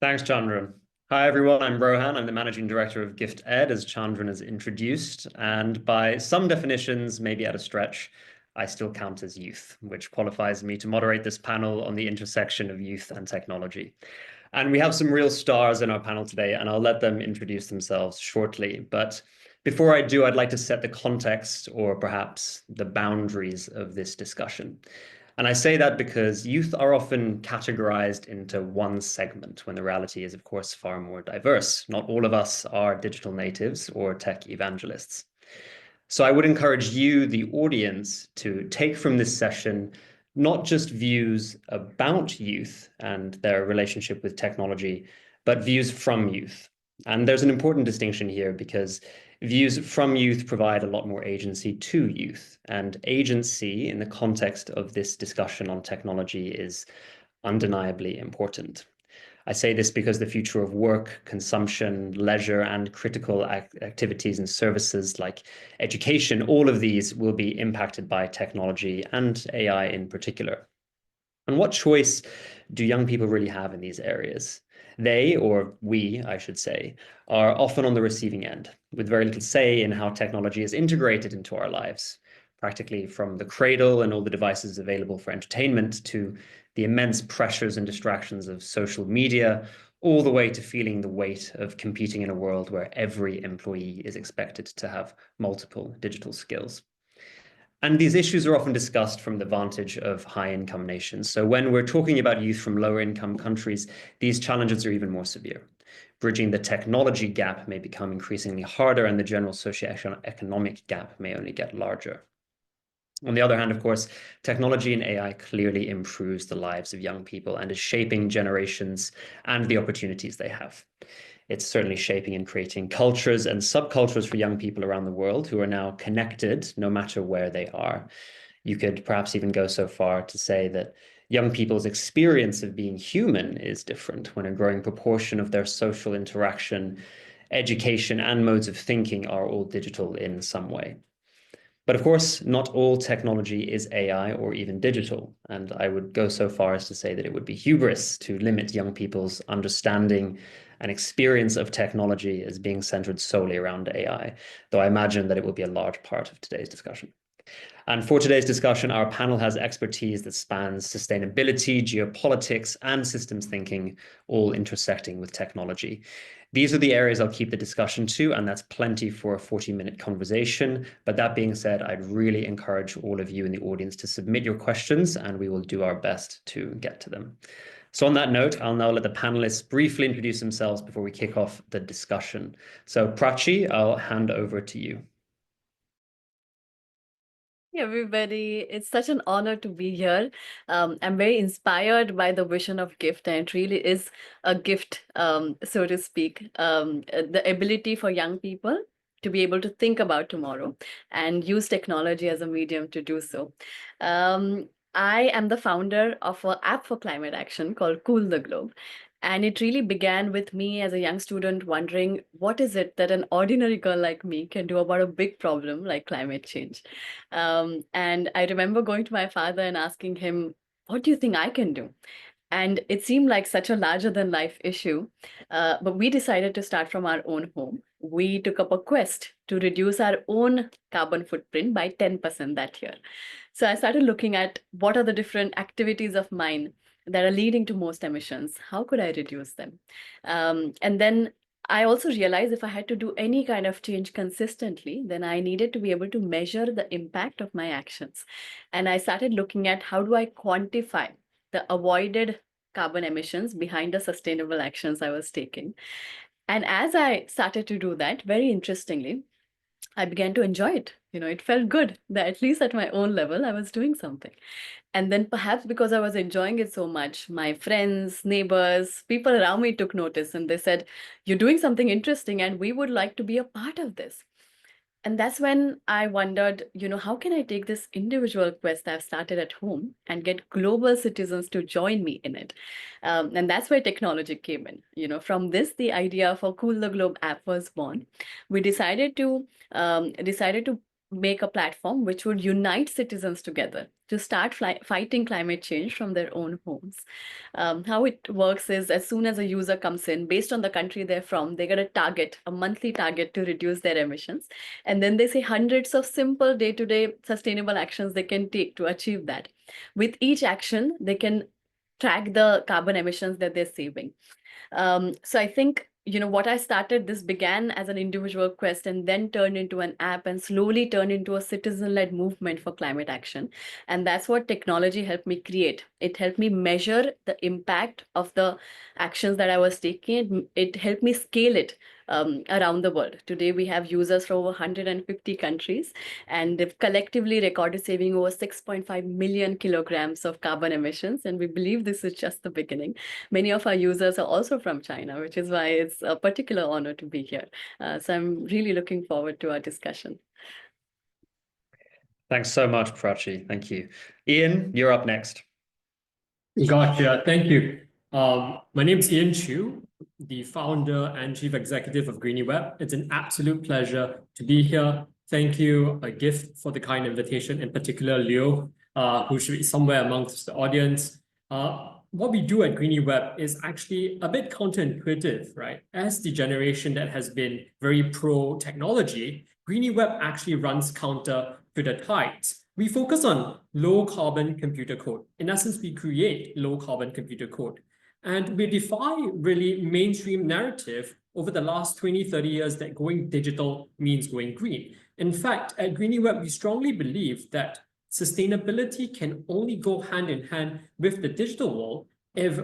Thanks, Chandran. Hi, everyone. I'm Rohan. I'm the managing director of Gift Ed, as Chandran has introduced. And by some definitions, maybe at a stretch, I still count as youth, which qualifies me to moderate this panel on the intersection of youth and technology. And we have some real stars in our panel today, and I'll let them introduce themselves shortly. But before I do, I'd like to set the context or perhaps the boundaries of this discussion. And I say that because youth are often categorized into one segment when the reality is, of course, far more diverse. Not all of us are digital natives or tech evangelists. So I would encourage you, the audience, to take from this session not just views about youth and their relationship with technology, but views from youth. And there's an important distinction here because views from youth provide a lot more agency to youth. And agency in the context of this discussion on technology is undeniably important. I say this because the future of work, consumption, leisure, and critical activities and services like education, all of these will be impacted by technology and AI in particular. And what choice do young people really have in these areas? They, or we, I should say, are often on the receiving end, with very little say in how technology is integrated into our lives, practically from the cradle and all the devices available for entertainment to the immense pressures and distractions of social media, all the way to feeling the weight of competing in a world where every employee is expected to have multiple digital skills. And these issues are often discussed from the vantage of high-income nations. So when we're talking about youth from lower-income countries, these challenges are even more severe. Bridging the technology gap may become increasingly harder, and the general socioeconomic gap may only get larger. On the other hand, of course, technology and AI clearly improves the lives of young people and is shaping generations and the opportunities they have. It's certainly shaping and creating cultures and subcultures for young people around the world who are now connected no matter where they are. You could perhaps even go so far to say that young people's experience of being human is different when a growing proportion of their social interaction, education, and modes of thinking are all digital in some way. But of course, not all technology is AI or even digital. And I would go so far as to say that it would be hubris to limit young people's understanding and experience of technology as being centered solely around AI, though I imagine that it will be a large part of today's discussion. And for today's discussion, our panel has expertise that spans sustainability, geopolitics, and systems thinking, all intersecting with technology. These are the areas I'll keep the discussion to, and that's plenty for a 40-minute conversation. But that being said, I'd really encourage all of you in the audience to submit your questions, and we will do our best to get to them. So on that note, I'll now let the panelists briefly introduce themselves before we kick off the discussion. So Prachi, I'll hand over to you. Hey everybody, it's such an honor to be here. I'm very inspired by the vision of GIFT, and it really is a gift, so to speak, the ability for young people to be able to think about tomorrow and use technology as a medium to do so. I am the founder of an app for climate action called Cool the Globe. And it really began with me as a young student wondering what is it that an ordinary girl like me can do about a big problem like climate change. And I remember going to my father and asking him, what do you think I can do? And it seemed like such a larger than life issue. But we decided to start from our own home. We took up a quest to reduce our own carbon footprint by 10% that year. So I started looking at what are the different activities of mine that are leading to most emissions. How could I reduce them? And then I also realized if I had to do any kind of change consistently, then I needed to be able to measure the impact of my actions. And I started looking at how do I quantify the avoided carbon emissions behind the sustainable actions I was taking. And as I started to do that, very interestingly, I began to enjoy it. It felt good that at least at my own level, I was doing something. And then perhaps because I was enjoying it so much, my friends, neighbors, people around me took notice and they said, you're doing something interesting and we would like to be a part of this. And that's when I wondered, how can I take this individual quest I've started at home and get global citizens to join me in it? And that's where technology came in. From this, the idea for Cool the Globe app was born. We decided to make a platform which would unite citizens together to start fighting climate change from their own homes. How it works is, as soon as a user comes in, based on the country they're from, they get a target, a monthly target to reduce their emissions. And then they say hundreds of simple day-to-day sustainable actions they can take to achieve that. With each action, they can track the carbon emissions that they're saving. So I think, what I started, this began as an individual quest and then turned into an app and slowly turned into a citizen-led movement for climate action. And that's what technology helped me create. It helped me measure the impact of the actions that I was taking. It helped me scale it around the world. Today, we have users from over 150 countries, and they've collectively recorded saving over 6.5 million kilograms of carbon emissions. And we believe this is just the beginning. Many of our users are also from China, which is why it's a particular honor to be here. So I'm really looking forward to our discussion. Thanks so much, Prachi. Thank you. Ian, you're up next. Gotcha. Thank you. My name is Ian Chu, the founder and chief executive of GreenyWeb. It's an absolute pleasure to be here. Thank you, a gift for the kind invitation, in particular, Liu, who should be somewhere amongst the audience. What we do at GreenyWeb is actually a bit counterintuitive, right? As the generation that has been very pro-technology, GreenyWeb actually runs counter to the tides. We focus on low-carbon computer code. In essence, we create low-carbon computer code. And we defy really mainstream narrative over the last 20, 30 years that going digital means going green. In fact, at GreenyWeb, we strongly believe that sustainability can only go hand in hand with the digital world if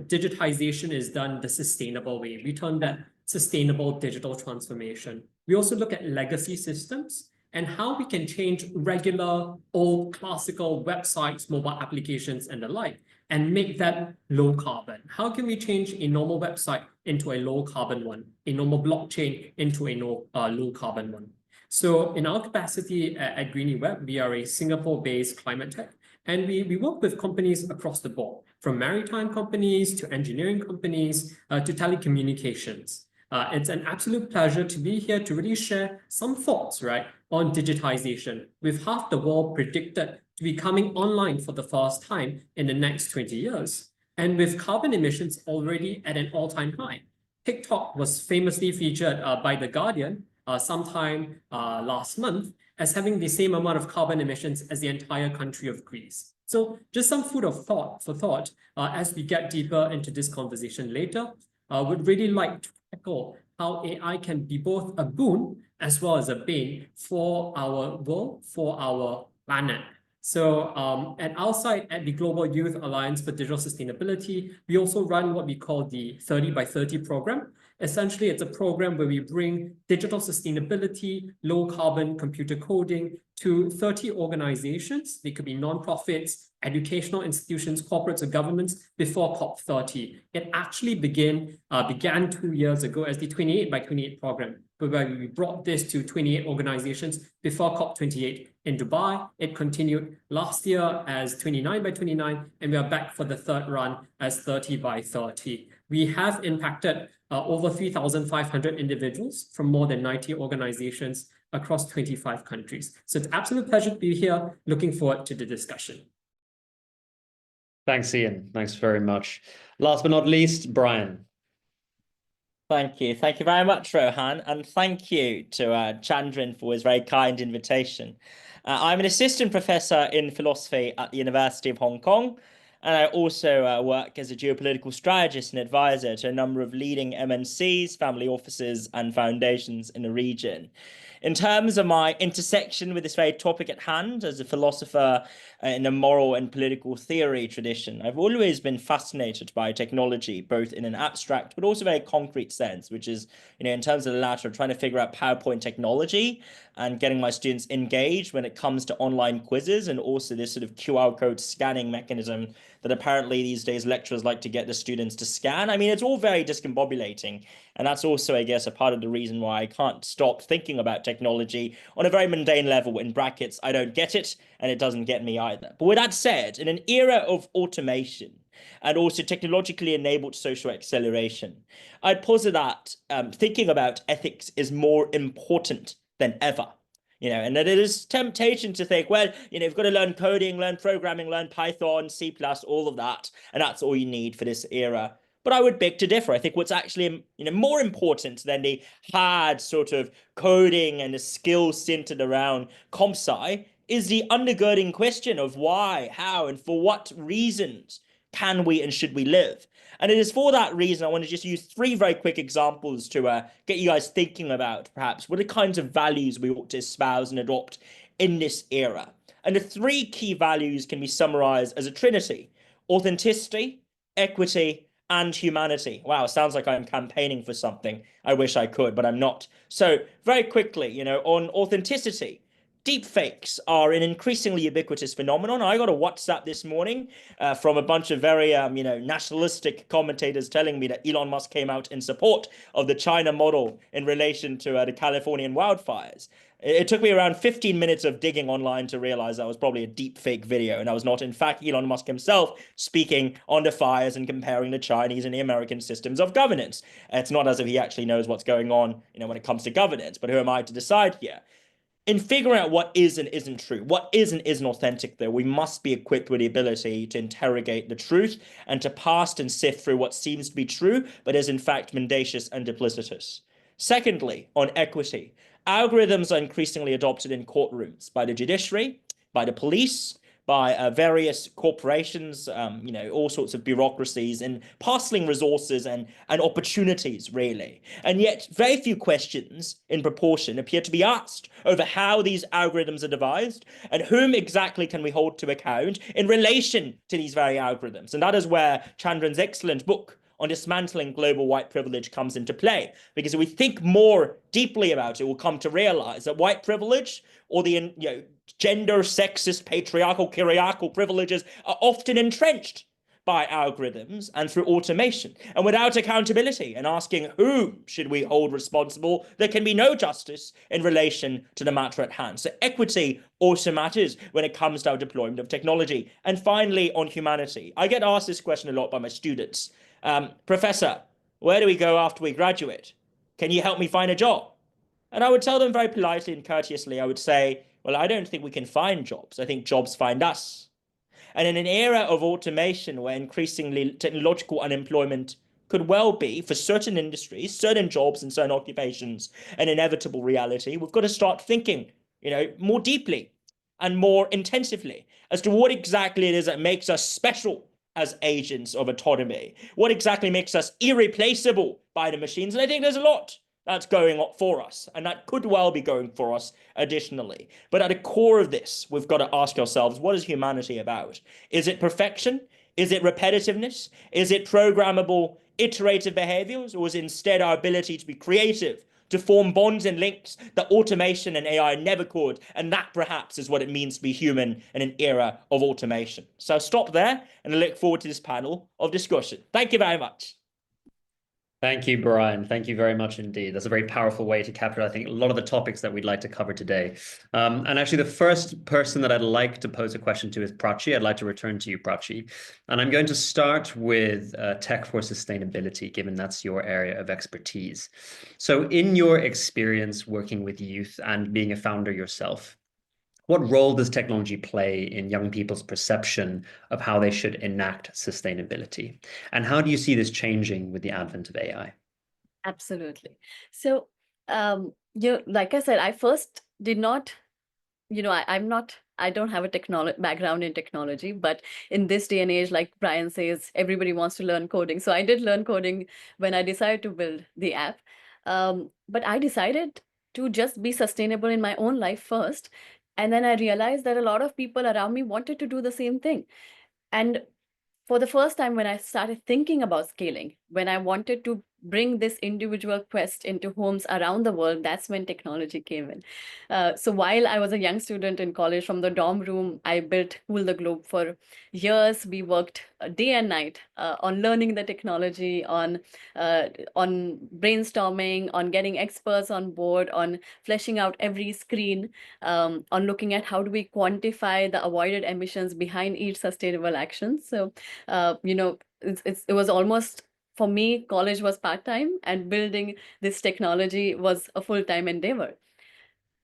digitization is done the sustainable way. We term that sustainable digital transformation. We also look at legacy systems and how we can change regular, old, classical websites, mobile applications, and the like, and make that low carbon. How can we change a normal website into a low carbon one, a normal blockchain into a low carbon one? So in our capacity at GreenyWeb, we are a Singapore-based climate tech, and we work with companies across the board, from maritime companies to engineering companies to telecommunications. It's an absolute pleasure to be here to really share some thoughts, right, on digitization, with half the world predicted to be coming online for the first time in the next 20 years. And with carbon emissions already at an all-time high. TikTok was famously featured by The Guardian sometime last month as having the same amount of carbon emissions as the entire country of Greece. So just some food for thought as we get deeper into this conversation later. Would really like to tackle how AI can be both a boon as well as a bane for our world, for our planet. So at our side, at the Global Youth Alliance for Digital Sustainability, we also run what we call the 30 by 30 program. Essentially, it's a program where we bring digital sustainability, low carbon computer coding to 30 organizations. They could be nonprofits, educational institutions, corporates, or governments before COP30. It actually began 2 years ago as the 28 by 28 program, where we brought this to 28 organizations before COP28 in Dubai. It continued last year as 29 by 29, and we are back for the third run as 30 by 30. We have impacted over 3,500 individuals from more than 90 organizations across 25 countries. So it's an absolute pleasure to be here. Looking forward to the discussion. Thanks, Ian. Thanks very much. Last but not least, Brian. Thank you. Thank you very much, Rohan. And thank you to Chandran for his very kind invitation. I'm an assistant professor in philosophy at the University of Hong Kong. And I also work as a geopolitical strategist and advisor to a number of leading MNCs, family offices, and foundations in the region. In terms of my intersection with this very topic at hand as a philosopher in a moral and political theory tradition, I've always been fascinated by technology, both in an abstract but also very concrete sense, which is, in terms of the latter, trying to figure out PowerPoint technology and getting my students engaged when it comes to online quizzes, and also this sort of QR code scanning mechanism that apparently these days lecturers like to get the students to scan. I mean, it's all very discombobulating. And that's also, I guess, a part of the reason why I can't stop thinking about technology on a very mundane level. In brackets, I don't get it, and it doesn't get me either. But with that said, in an era of automation and also technologically enabled social acceleration, I'd posit that thinking about ethics is more important than ever. And that it is temptation to think, well, you've got to learn coding, learn programming, learn Python, C++, all of that, and that's all you need for this era. But I would beg to differ. I think what's actually, more important than the hard sort of coding and the skills centered around comp sci is the undergirding question of why, how, and for what reasons can we and should we live? And it is for that reason I want to just use 3 very quick examples to get you guys thinking about perhaps what are the kinds of values we ought to espouse and adopt in this era. And the 3 key values can be summarized as a trinity: authenticity, equity, and humanity. Wow, sounds like I'm campaigning for something. I wish I could, but I'm not. So very quickly, on authenticity, deepfakes are an increasingly ubiquitous phenomenon. I got a WhatsApp this morning from a bunch of very, nationalistic commentators telling me that Elon Musk came out in support of the China model in relation to the Californian wildfires. It took me around 15 minutes of digging online to realize that was probably a deep fake video, and that was not, in fact, Elon Musk himself speaking on the fires and comparing the Chinese and the American systems of governance. It's not as if he actually knows what's going on, when it comes to governance, but who am I to decide here? In figuring out what is and isn't true, what is and isn't authentic, though, we must be equipped with the ability to interrogate the truth and to parse and sift through what seems to be true, but is in fact mendacious and duplicitous. Secondly, on equity, algorithms are increasingly adopted in courtrooms by the judiciary, by the police, by various corporations, all sorts of bureaucracies, and parceling resources and opportunities, really. And yet very few questions in proportion appear to be asked over how these algorithms are devised and whom exactly can we hold to account in relation to these very algorithms. And that is where Chandran's excellent book on dismantling global white privilege comes into play. Because if we think more deeply about it, we'll come to realize that white privilege, or the gender, sexist, patriarchal, kyriarchal privileges, are often entrenched by algorithms and through automation. And without accountability and asking whom should we hold responsible, there can be no justice in relation to the matter at hand. So equity also matters when it comes to our deployment of technology. And finally, on humanity, I get asked this question a lot by my students. Professor, where do we go after we graduate? Can you help me find a job? And I would tell them very politely and courteously, I would say, well, I don't think we can find jobs. I think jobs find us. And in an era of automation where increasingly technological unemployment could well be, for certain industries, certain jobs and certain occupations, an inevitable reality, we've got to start thinking, more deeply and more intensively as to what exactly it is that makes us special as agents of autonomy, what exactly makes us irreplaceable by the machines. And I think there's a lot that's going on for us, and that could well be going for us additionally. But at the core of this, we've got to ask ourselves, what is humanity about? Is it perfection? Is it repetitiveness? Is it programmable, iterative behaviors? Or is it instead our ability to be creative, to form bonds and links that automation and AI never could? And that perhaps is what it means to be human in an era of automation. So I'll stop there and I look forward to this panel of discussion. Thank you very much. Thank you, Brian. Thank you very much indeed. That's a very powerful way to capture, I think, a lot of the topics that we'd like to cover today. And actually, the first person that I'd like to pose a question to is Prachi. I'd like to return to you, Prachi. And I'm going to start with tech for sustainability, given that's your area of expertise. So in your experience working with youth and being a founder yourself, what role does technology play in young people's perception of how they should enact sustainability? And how do you see this changing with the advent of AI? Absolutely. So, like I said, I first did not, I don't have a background in technology, but in this day and age, like Brian says, everybody wants to learn coding. So I did learn coding when I decided to build the app. But I decided to just be sustainable in my own life first. And then I realized that a lot of people around me wanted to do the same thing. And for the first time, when I started thinking about scaling, when I wanted to bring this individual quest into homes around the world, that's when technology came in. So while I was a young student in college, from the dorm room, I built Cool the Globe for years. We worked day and night on learning the technology, on brainstorming, on getting experts on board, on fleshing out every screen, on looking at how do we quantify the avoided emissions behind each sustainable action. So, it was almost, for me, college was part-time and building this technology was a full-time endeavor.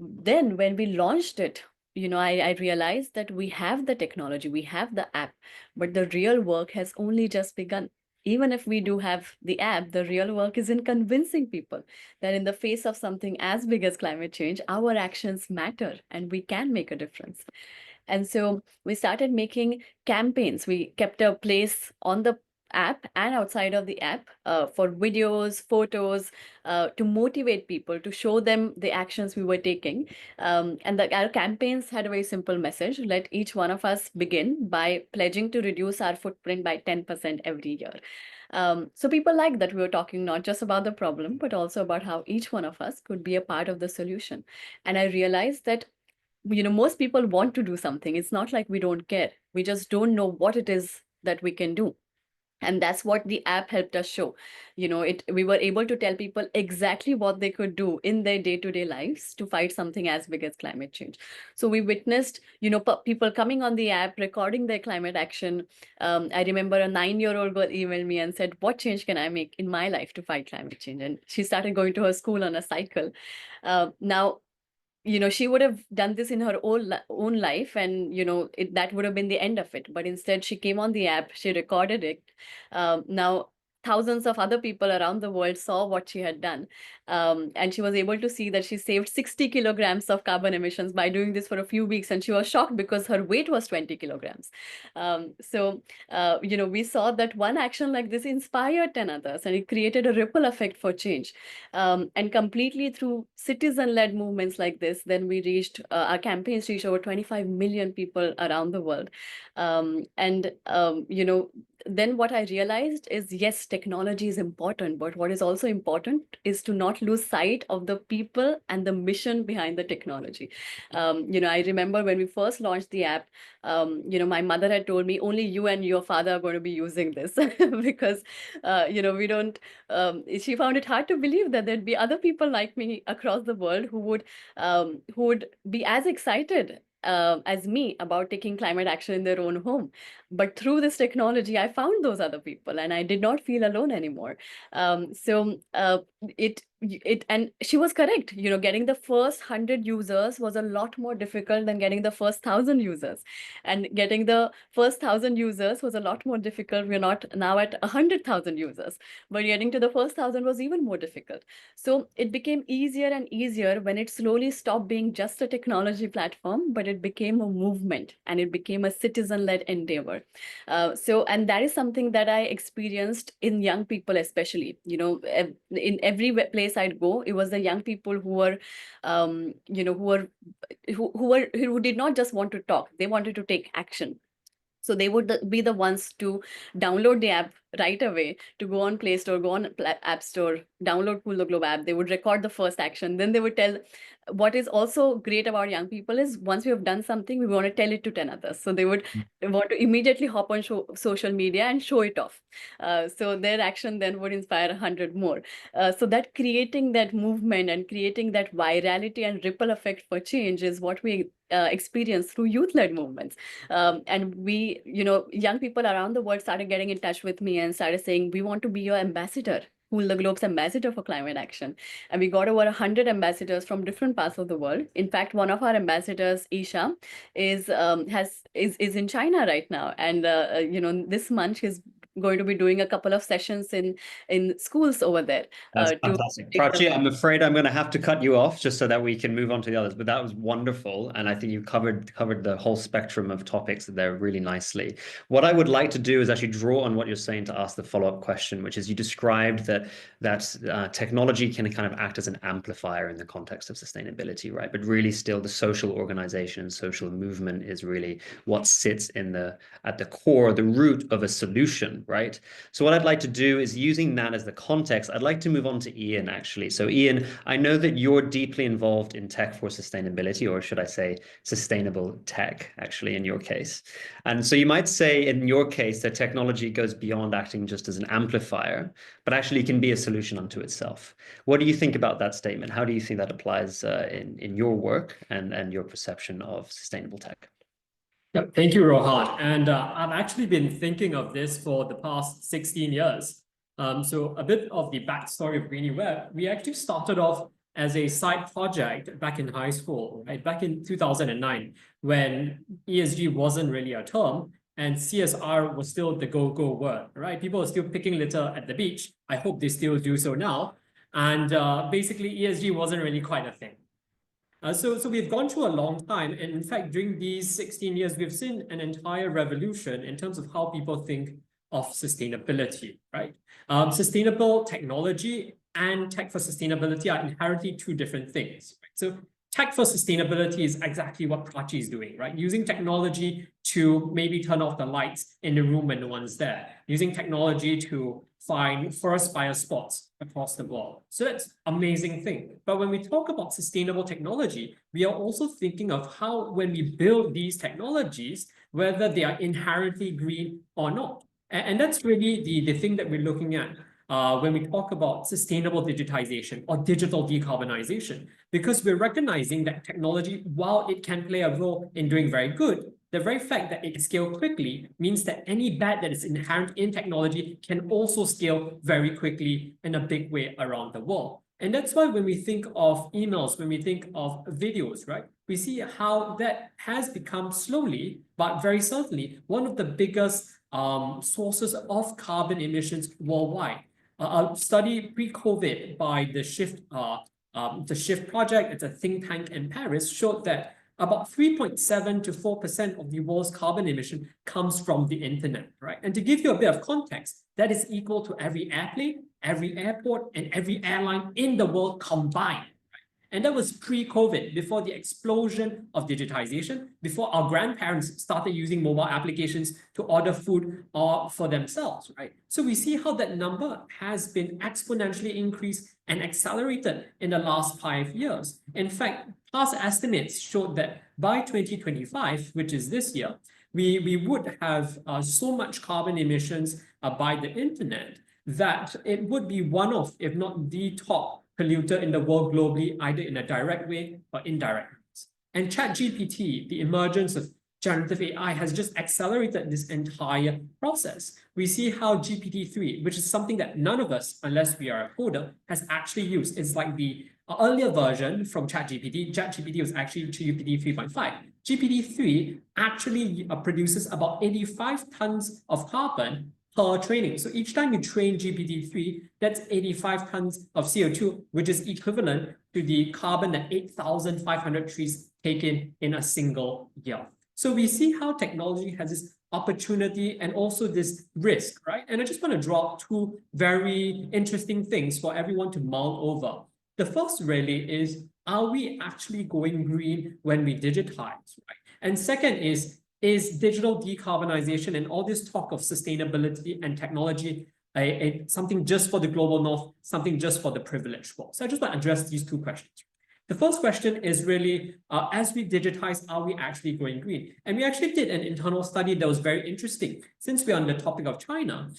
then when we launched it, I realized that we have the technology, we have the app, but the real work has only just begun. Even if we do have the app, the real work is in convincing people that in the face of something as big as climate change, our actions matter and we can make a difference. And so we started making campaigns. We kept a place on the app and outside of the app for videos, photos, to motivate people, to show them the actions we were taking. And our campaigns had a very simple message: let each one of us begin by pledging to reduce our footprint by 10% every year. So people liked that we were talking not just about the problem, but also about how each one of us could be a part of the solution. And I realized that most people want to do something. It's not like we don't care. We just don't know what it is that we can do. And that's what the app helped us show. We were able to tell people exactly what they could do in their day-to-day lives to fight something as big as climate change. So we witnessed, people coming on the app, recording their climate action. I remember a 9-year-old girl emailed me and said, what change can I make in my life to fight climate change? And she started going to her school on a cycle. Now, she would have done this in her own life, and that would have been the end of it. But instead, she came on the app, she recorded it. Now thousands of other people around the world saw what she had done, and she was able to see that she saved 60 kilograms of carbon emissions by doing this for a few weeks, and she was shocked because her weight was 20 kilograms. We saw that one action like this inspired 10 others, and it created a ripple effect for change. And completely through citizen-led movements like this, then we reached, our campaigns reached over 25 million people around the world. Then what I realized is, yes, technology is important, but what is also important is to not lose sight of the people and the mission behind the technology. I remember when we first launched the app, my mother had told me, only you and your father are going to be using this because, we don't, she found it hard to believe that there'd be other people like me across the world who would be as excited as me about taking climate action in their own home. But through this technology, I found those other people, and I did not feel alone anymore. And she was correct. Getting the first 100 users was a lot more difficult than getting the first 1,000 users, and getting the first 1,000 users was a lot more difficult. We're not now at 100,000 users, but getting to the first 1,000 was even more difficult. So it became easier and easier when it slowly stopped being just a technology platform, but it became a movement, and it became a citizen-led endeavor. And that is something that I experienced in young people, especially. In every place I'd go, it was the young people who did not just want to talk; they wanted to take action. So they would be the ones to download the app right away, to go on Play Store, go on App Store, download Cool the Globe app. They would record the first action. Then they would tell. What is also great about young people is once we have done something, we want to tell it to 10 others. So they would want to immediately hop on social media and show it off. So their action then would inspire 100 more. So that creating that movement and creating that virality and ripple effect for change is what we experience through youth-led movements. And we, young people around the world started getting in touch with me and started saying, we want to be your ambassador, Cool the Globe's ambassador for climate action. And we got over 100 ambassadors from different parts of the world. In fact, one of our ambassadors, Isha, is in China right now. And, this month she's going to be doing a couple of sessions in schools over there. That's fantastic. Prachi, I'm afraid I'm going to have to cut you off just so that we can move on to the others. But that was wonderful. And I think you covered the whole spectrum of topics there really nicely. What I would like to do is actually draw on what you're saying to ask the follow-up question, which is you described that technology can kind of act as an amplifier in the context of sustainability, right? But really still the social organization, social movement is really what sits at the core, the root of a solution, right? So what I'd like to do is, using that as the context, I'd like to move on to Ian, actually. So Ian, I know that you're deeply involved in tech for sustainability, or should I say sustainable tech, actually, in your case. And so you might say in your case that technology goes beyond acting just as an amplifier, but actually can be a solution unto itself. What do you think about that statement? How do you think that applies in your work and your perception of sustainable tech? Yeah, thank you, Rohan. And I've actually been thinking of this for the past 16 years. So a bit of the backstory of Greenie Web, we actually started off as a side project back in high school, right? Back in 2009, when ESG wasn't really a term and CSR was still the go-go word, right? People are still picking litter at the beach. I hope they still do so now. And basically, ESG wasn't really quite a thing. So we've gone through a long time. And in fact, during these 16 years, we've seen an entire revolution in terms of how people think of sustainability, right? Sustainable technology and tech for sustainability are inherently two different things, right? So tech for sustainability is exactly what Prachi is doing, right? Using technology to maybe turn off the lights in the room when no one's there, using technology to find forest fire spots across the world. So that's an amazing thing. But when we talk about sustainable technology, we are also thinking of how, when we build these technologies, whether they are inherently green or not. And that's really the thing that we're looking at when we talk about sustainable digitization or digital decarbonization, because we're recognizing that technology, while it can play a role in doing very good, the very fact that it can scale quickly means that any bad that is inherent in technology can also scale very quickly in a big way around the world. And that's why when we think of emails, when we think of videos, right, we see how that has become slowly, but very certainly, one of the biggest sources of carbon emissions worldwide. A study pre-COVID by the Shift project, it's a think tank in Paris, showed that about 3.7 to 4% of the world's carbon emission comes from the internet, right? And to give you a bit of context, that is equal to every airplane, every airport, and every airline in the world combined. And that was pre-COVID, before the explosion of digitization, before our grandparents started using mobile applications to order food for themselves, right? So we see how that number has been exponentially increased and accelerated in the last 5 years. In fact, past estimates showed that by 2025, which is this year, we would have so much carbon emissions by the internet that it would be one of, if not the top polluter in the world globally, either in a direct way or indirect ways. And ChatGPT, the emergence of generative AI, has just accelerated this entire process. We see how GPT-3, which is something that none of us, unless we are a coder, has actually used. It's like the earlier version from ChatGPT. ChatGPT was actually GPT 3.5. GPT-3 actually produces about 85 tons of carbon per training. So each time you train GPT-3, that's 85 tons of CO2, which is equivalent to the carbon that 8,500 trees take in a single year. So we see how technology has this opportunity and also this risk, right? And I just want to draw two very interesting things for everyone to mull over. The first really is, are we actually going green when we digitize, right? And second is digital decarbonization and all this talk of sustainability and technology something just for the global north, something just for the privileged world? So I just want to address these two questions. The first question is really, as we digitize, are we actually going green? And we actually did an internal study that was very interesting. Since we're on the topic of China,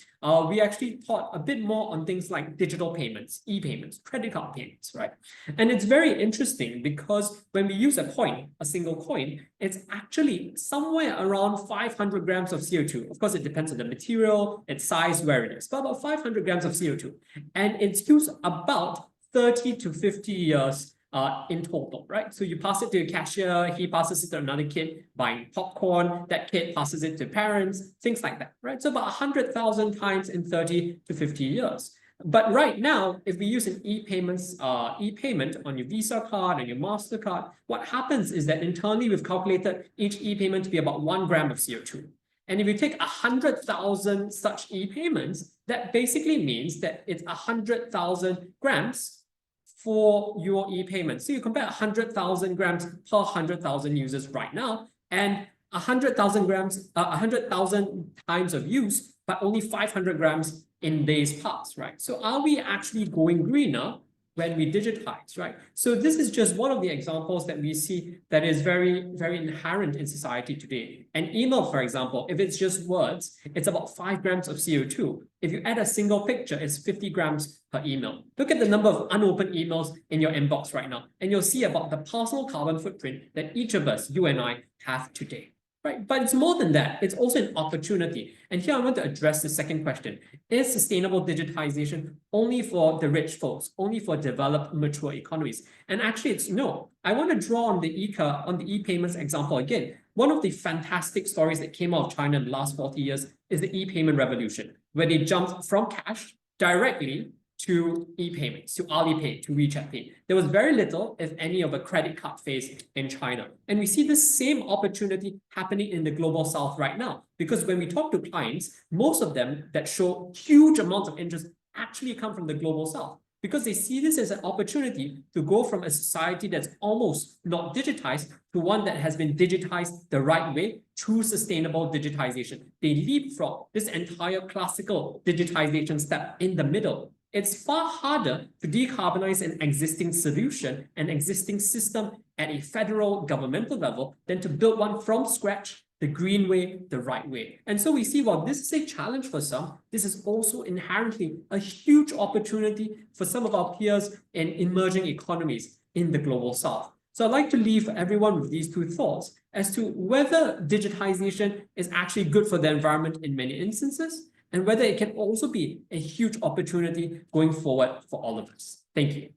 we actually thought a bit more on things like digital payments, e-payments, credit card payments, right? And it's very interesting because when we use a coin, a single coin, it's actually somewhere around 500 grams of CO2. Of course, it depends on the material, its size, where it is, but about 500 grams of CO2. And it's used about 30 to 50 years in total, right? So you pass it to a cashier, he passes it to another kid buying popcorn, that kid passes it to parents, things like that, right? So about 100,000 times in 30 to 50 years. But right now, if we use an e-payment on your Visa card and your MasterCard, what happens is that internally we've calculated each e-payment to be about 1 gram of CO2. And if you take 100,000 such e-payments, that basically means that it's 100,000 grams for your e-payment. So you compare 100,000 grams per 100,000 users right now, and 100,000 grams, 100,000 times of use, but only 500 grams in days past, right? So are we actually going greener when we digitize, right? So this is just one of the examples that we see that is very, very inherent in society today. An email, for example, if it's just words, it's about 5 grams of CO2. If you add a single picture, it's 50 grams per email. Look at the number of unopened emails in your inbox right now, and you'll see about the personal carbon footprint that each of us, you and I, have today. right? But it's more than that. It's also an opportunity. And here I want to address the second question. Is sustainable digitization only for the rich folks, only for developed, mature economies? And actually, it's no. I want to draw on the e-payments example again. One of the fantastic stories that came out of China in the last 40 years is the e-payment revolution, where they jumped from cash directly to e-payments, to Alipay, to WeChat Pay. There was very little, if any, of a credit card phase in China. And we see the same opportunity happening in the global south right now. Because when we talk to clients, most of them that show huge amounts of interest actually come from the global south. Because they see this as an opportunity to go from a society that's almost not digitized to one that has been digitized the right way through sustainable digitization. They leapfrog this entire classical digitization step in the middle. It's far harder to decarbonize an existing solution, an existing system at a federal governmental level than to build one from scratch, the green way, the right way. And so we see, while this is a challenge for some, this is also inherently a huge opportunity for some of our peers in emerging economies in the global south. So I'd like to leave everyone with these two thoughts as to whether digitization is actually good for the environment in many instances, and whether it can also be a huge opportunity going forward for all of us. Thank you.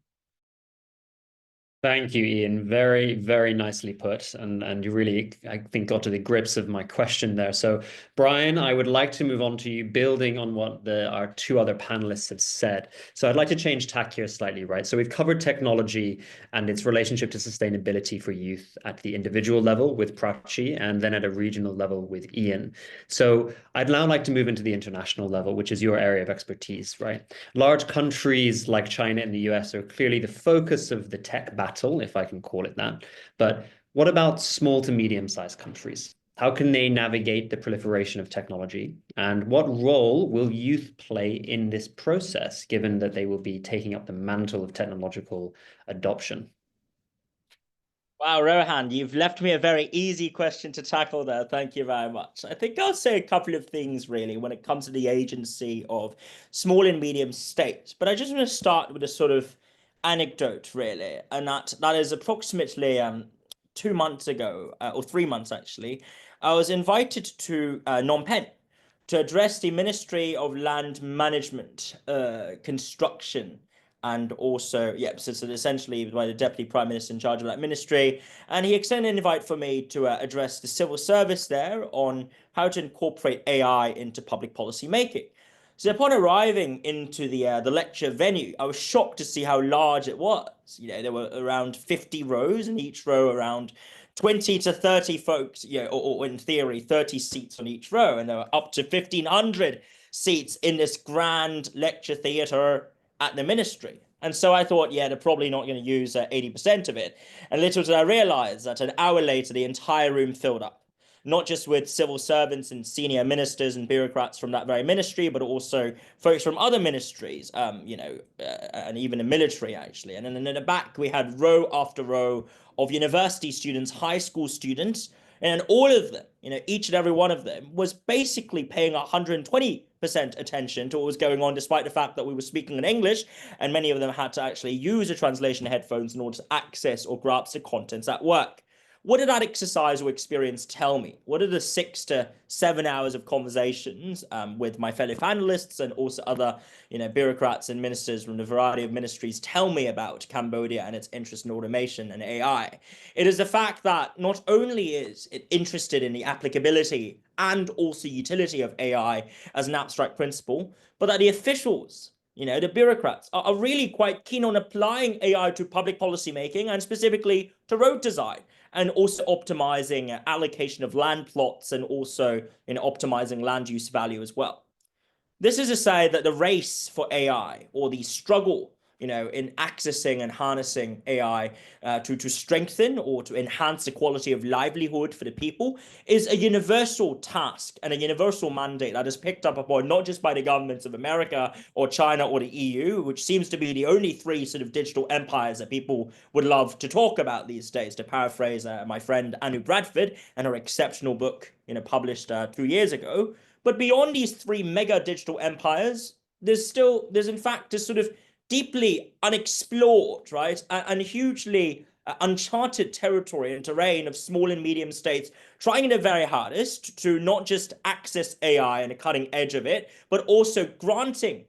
Thank you, Ian. Very, very nicely put. And you really, I think, got to the grips of my question there. So, Brian, I would like to move on to you, building on what our two other panelists have said. So I'd like to change tack here slightly, right? So we've covered technology and its relationship to sustainability for youth at the individual level with Prachi, and then at a regional level with Ian. So I'd now like to move into the international level, which is your area of expertise, right? Large countries like China and the US are clearly the focus of the tech battle, if I can call it that. But what about small to medium-sized countries? How can they navigate the proliferation of technology? And what role will youth play in this process, given that they will be taking up the mantle of technological adoption? Wow, Rohan, you've left me a very easy question to tackle there. Thank you very much. I think I'll say a couple of things, really, when it comes to the agency of small and medium states. But I just want to start with a sort of anecdote, really, and that is approximately 2 months ago, or 3 months actually, I was invited to Phnom Penh to address the Ministry of Land Management, Construction, and also, so essentially by the Deputy Prime Minister in charge of that ministry. And he extended an invite for me to address the civil service there on how to incorporate AI into public policy making. So upon arriving into the lecture venue, I was shocked to see how large it was. You know, there were around 50 rows, and each row around 20 to 30 folks, or in theory, 30 seats on each row. And there were up to 1,500 seats in this grand lecture theatre at the ministry. And so I thought, they're probably not going to use 80% of it. And little did I realize that an hour later, the entire room filled up, not just with civil servants and senior ministers and bureaucrats from that very ministry, but also folks from other ministries, and even the military, actually. And then in the back, we had row after row of university students, high school students, and all of them, each and every one of them was basically paying 120% attention to what was going on, despite the fact that we were speaking in English, and many of them had to actually use a translation headphones in order to access or grasp the contents at work. What did that exercise or experience tell me? What are the 6 to 7 hours of conversations with my fellow panelists and also other, bureaucrats and ministers from a variety of ministries tell me about Cambodia and its interest in automation and AI? It is the fact that not only is it interested in the applicability and also utility of AI as an abstract principle, but that the officials, the bureaucrats are really quite keen on applying AI to public policy making and specifically to road design, and also optimizing allocation of land plots and also optimizing land use value as well. This is to say that the race for AI, or the struggle in accessing and harnessing AI to strengthen or to enhance the quality of livelihood for the people, is a universal task and a universal mandate that is picked up upon not just by the governments of America or China or the EU, which seems to be the only 3 sort of digital empires that people would love to talk about these days, to paraphrase my friend Anu Bradford and her exceptional book published 2 years ago. But beyond these 3 mega digital empires, there's in fact this sort of deeply unexplored, right, and hugely uncharted territory and terrain of small and medium states trying their very hardest to not just access AI and the cutting edge of it, but also granting.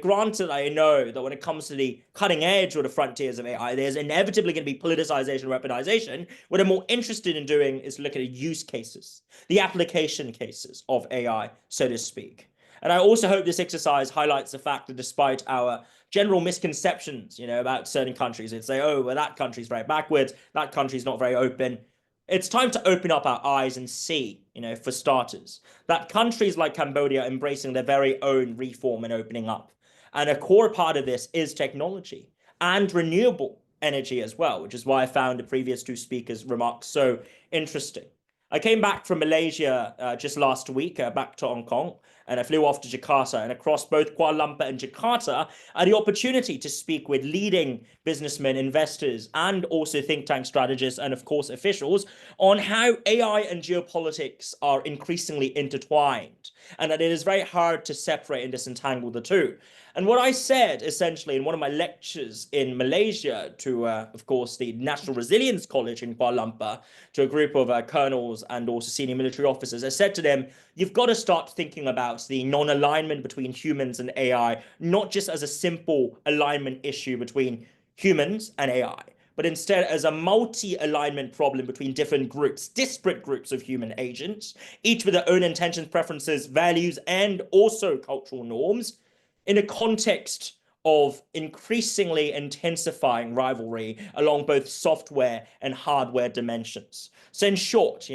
Granted, I know that when it comes to the cutting edge or the frontiers of AI, there's inevitably going to be politicization and weaponization. What I'm more interested in doing is look at the use cases, the application cases of AI, so to speak. And I also hope this exercise highlights the fact that despite our general misconceptions, about certain countries, they'd say, oh, well, that country's very backwards, that country's not very open. It's time to open up our eyes and see, for starters, that countries like Cambodia are embracing their very own reform and opening up. And a core part of this is technology and renewable energy as well, which is why I found the previous two speakers' remarks so interesting. I came back from Malaysia just last week, back to Hong Kong, and I flew off to Jakarta. And across both Kuala Lumpur and Jakarta, I had the opportunity to speak with leading businessmen, investors, and also think tank strategists, and of course officials, on how AI and geopolitics are increasingly intertwined, and that it is very hard to separate and disentangle the two. And what I said, essentially, in one of my lectures in Malaysia to, of course, the National Resilience College in Kuala Lumpur, to a group of colonels and also senior military officers, I said to them, you've got to start thinking about the non-alignment between humans and AI, not just as a simple alignment issue between humans and AI, but instead as a multi-alignment problem between different groups, disparate groups of human agents, each with their own intentions, preferences, values, and also cultural norms, in a context of increasingly intensifying rivalry along both software and hardware dimensions. So in short,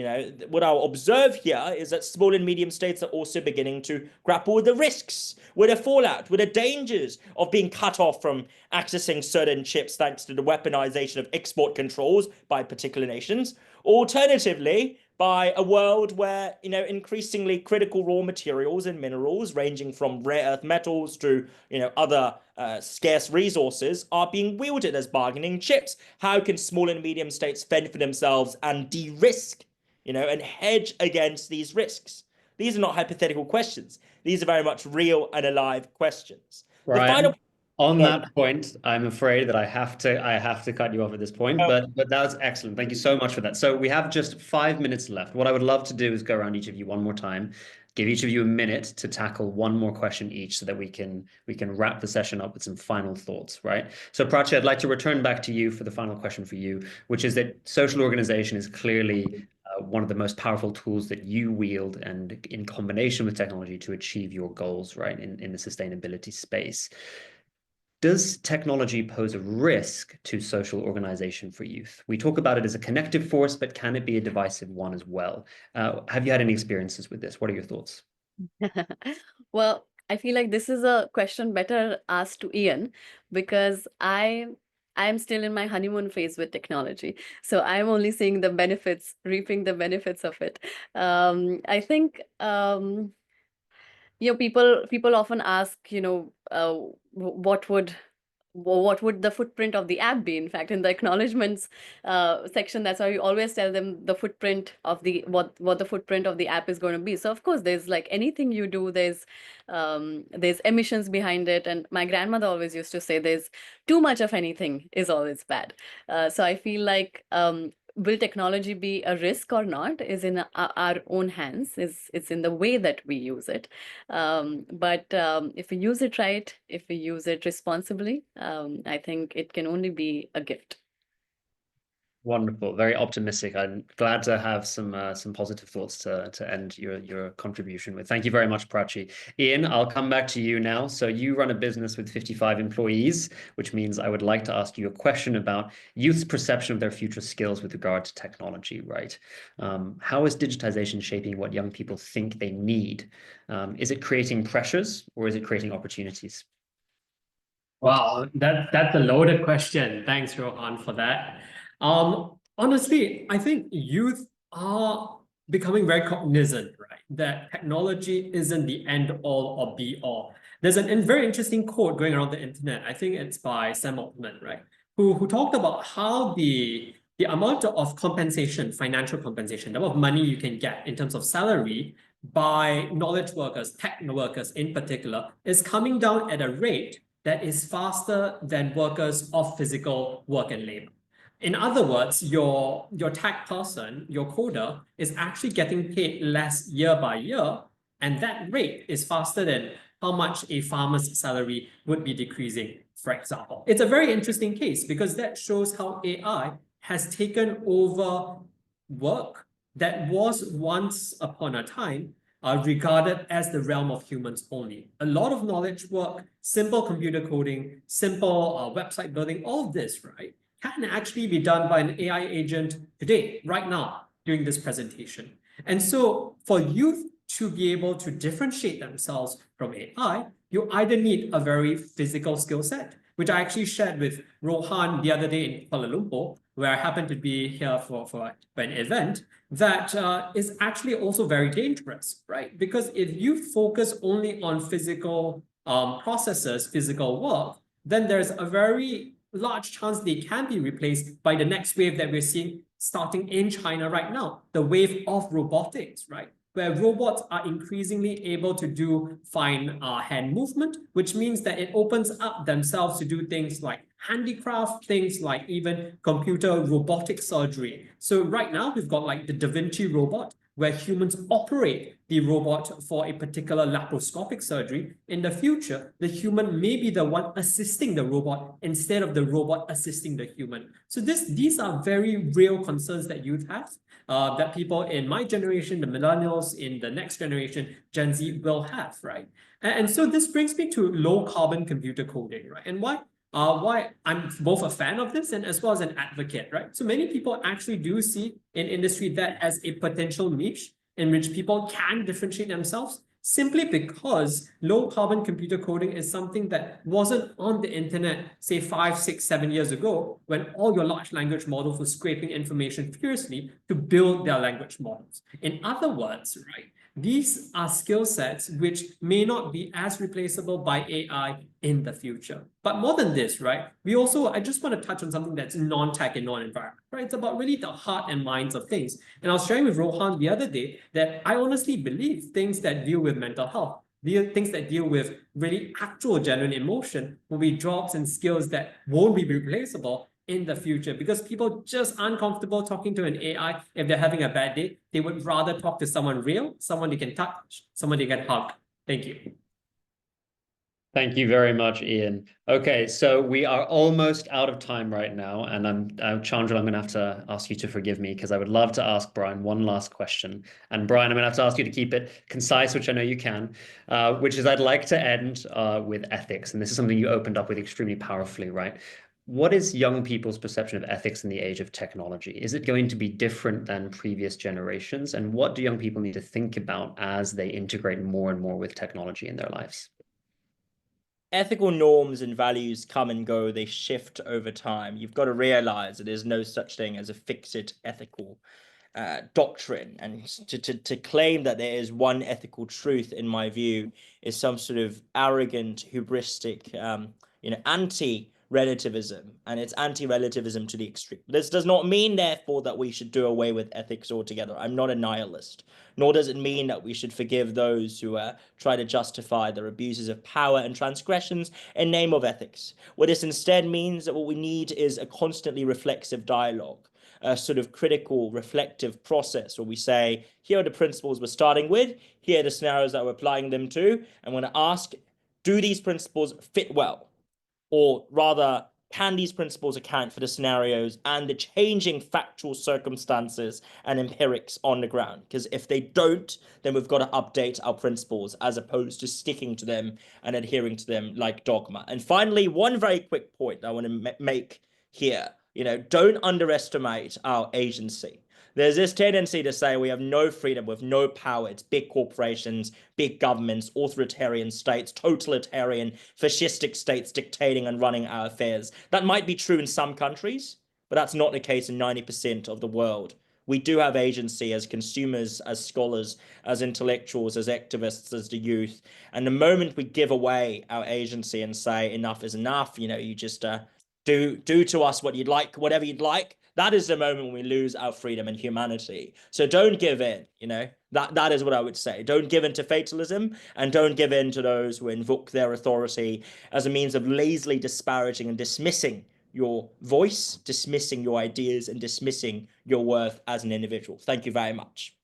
what I'll observe here is that small and medium states are also beginning to grapple with the risks, with the fallout, with the dangers of being cut off from accessing certain chips thanks to the weaponization of export controls by particular nations. Alternatively, by a world where, increasingly critical raw materials and minerals ranging from rare earth metals to, other scarce resources are being wielded as bargaining chips. How can small and medium states fend for themselves and de-risk, and hedge against these risks? These are not hypothetical questions. These are very much real and alive questions. Right. The final On that point, I'm afraid that I have to cut you off at this point, but that was excellent. Thank you so much for that. So we have just 5 minutes left. What I would love to do is go around each of you one more time, give each of you a minute to tackle one more question each so that we can wrap the session up with some final thoughts, right? So Prachi, I'd like to return back to you for the final question for you, which is that social organization is clearly one of the most powerful tools that you wield and in combination with technology to achieve your goals, right, in the sustainability space. Does technology pose a risk to social organization for youth? We talk about it as a connective force, but can it be a divisive one as well? Have you had any experiences with this? What are your thoughts? Well, I feel like this is a question better asked to Ian, because I'm still in my honeymoon phase with technology. So I'm only seeing the benefits, reaping the benefits of it. I think people often ask, what would the footprint of the app be? In fact, in the acknowledgements section, that's why we always tell them the footprint of what the footprint of the app is going to be. So of course, there's like anything you do, there's emissions behind it. And my grandmother always used to say there's too much of anything is always bad. So I feel like will technology be a risk or not is in our own hands. It's in the way that we use it. But if we use it right, if we use it responsibly, I think it can only be a gift. Wonderful, very optimistic. I'm glad to have some positive thoughts to end your contribution with. Thank you very much, Prachi. Ian, I'll come back to you now. So you run a business with 55 employees, which means I would like to ask you a question about youth's perception of their future skills with regard to technology, right? How is digitization shaping what young people think they need? Is it creating pressures or is it creating opportunities? Wow, that's a loaded question. Thanks, Rohan, for that. Honestly, I think youth are becoming very cognizant, right? That technology isn't the end all or be all. There's a very interesting quote going around the internet. I think it's by Sam Altman, right? Who talked about how the amount of compensation, financial compensation, the amount of money you can get in terms of salary by knowledge workers, tech workers in particular, is coming down at a rate that is faster than workers of physical work and labor. In other words, your tech person, your coder, is actually getting paid less year by year, and that rate is faster than how much a farmer's salary would be decreasing, for example. It's a very interesting case because that shows how AI has taken over work that was once upon a time regarded as the realm of humans only. A lot of knowledge work, simple computer coding, simple website building, all of this, right, can actually be done by an AI agent today, right now, during this presentation. And so for youth to be able to differentiate themselves from AI, you either need a very physical skill set, which I actually shared with Rohan the other day in Kuala Lumpur, where I happened to be here for an event, that is actually also very dangerous, right? Because if you focus only on physical processes, physical work, then there's a very large chance they can be replaced by the next wave that we're seeing starting in China right now, the wave of robotics, right? Where robots are increasingly able to do fine hand movement, which means that it opens up themselves to do things like handicraft, things like even computer robotic surgery. So right now we've got like the Da Vinci robot, where humans operate the robot for a particular laparoscopic surgery. In the future, the human may be the one assisting the robot instead of the robot assisting the human. So these are very real concerns that youth have, that people in my generation, the millennials, in the next generation, Gen Z, will have, right? And so this brings me to low carbon computer coding, right? And why I'm both a fan of this and as well as an advocate, right? So many people actually do see in industry that as a potential niche in which people can differentiate themselves, simply because low carbon computer coding is something that wasn't on the internet, say 5, 6, 7 years ago, when all your large language models were scraping information furiously to build their language models. In other words, right, these are skill sets which may not be as replaceable by AI in the future. But more than this, right, I just want to touch on something that's non-tech and non-environment, right? It's about really the heart and minds of things. And I was sharing with Rohan the other day that I honestly believe things that deal with mental health, things that deal with really actual genuine emotion will be jobs and skills that won't be replaceable in the future, because people just aren't comfortable talking to an AI if they're having a bad day. They would rather talk to someone real, someone they can touch, someone they can hug. Thank you. Thank you very much, Ian. Okay, so we are almost out of time right now, and Chandra, I'm going to have to ask you to forgive me because I would love to ask Brian one last question. And Brian, I'm going to have to ask you to keep it concise, which I know you can, which is I'd like to end with ethics. And this is something you opened up with extremely powerfully, right? What is young people's perception of ethics in the age of technology? Is it going to be different than previous generations? And what do young people need to think about as they integrate more and more with technology in their lives? Ethical norms and values come and go. They shift over time. You've got to realize that there's no such thing as a fixed ethical doctrine. And to claim that there is one ethical truth, in my view, is some sort of arrogant, hubristic, anti-relativism. And it's anti-relativism to the extreme. This does not mean, therefore, that we should do away with ethics altogether. I'm not a nihilist. Nor does it mean that we should forgive those who try to justify their abuses of power and transgressions in name of ethics. What this instead means that what we need is a constantly reflexive dialogue, a sort of critical, reflective process where we say, here are the principles we're starting with, here are the scenarios that we're applying them to, and we're going to ask, do these principles fit well? Or rather, can these principles account for the scenarios and the changing factual circumstances and empirics on the ground? Because if they don't, then we've got to update our principles as opposed to sticking to them and adhering to them like dogma. And finally, one very quick point I want to make here, don't underestimate our agency. There's this tendency to say we have no freedom, we have no power. It's big corporations, big governments, authoritarian states, totalitarian, fascistic states dictating and running our affairs. That might be true in some countries, but that's not the case in 90% of the world. We do have agency as consumers, as scholars, as intellectuals, as activists, as the youth. And the moment we give away our agency and say enough is enough, you just do to us what you'd like, whatever you'd like, that is the moment when we lose our freedom and humanity. So don't give in, that is what I would say. Don't give in to fatalism, and don't give in to those who invoke their authority as a means of lazily disparaging and dismissing your voice, dismissing your ideas, and dismissing your worth as an individual. Thank you very much.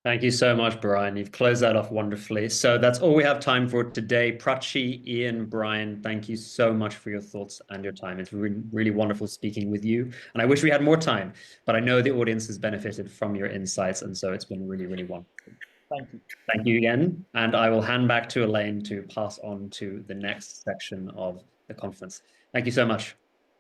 Thank you so much, Brian. You've closed that off wonderfully. So that's all we have time for today. Prachi, Ian, Brian, thank you so much for your thoughts and your time. It's really, really wonderful speaking with you. And I wish we had more time, but I know the audience has benefited from your insights. And so it's been really, really wonderful. Thank you. Thank you again. And I will hand back to Elaine to pass on to the next section of the conference. Thank you so much.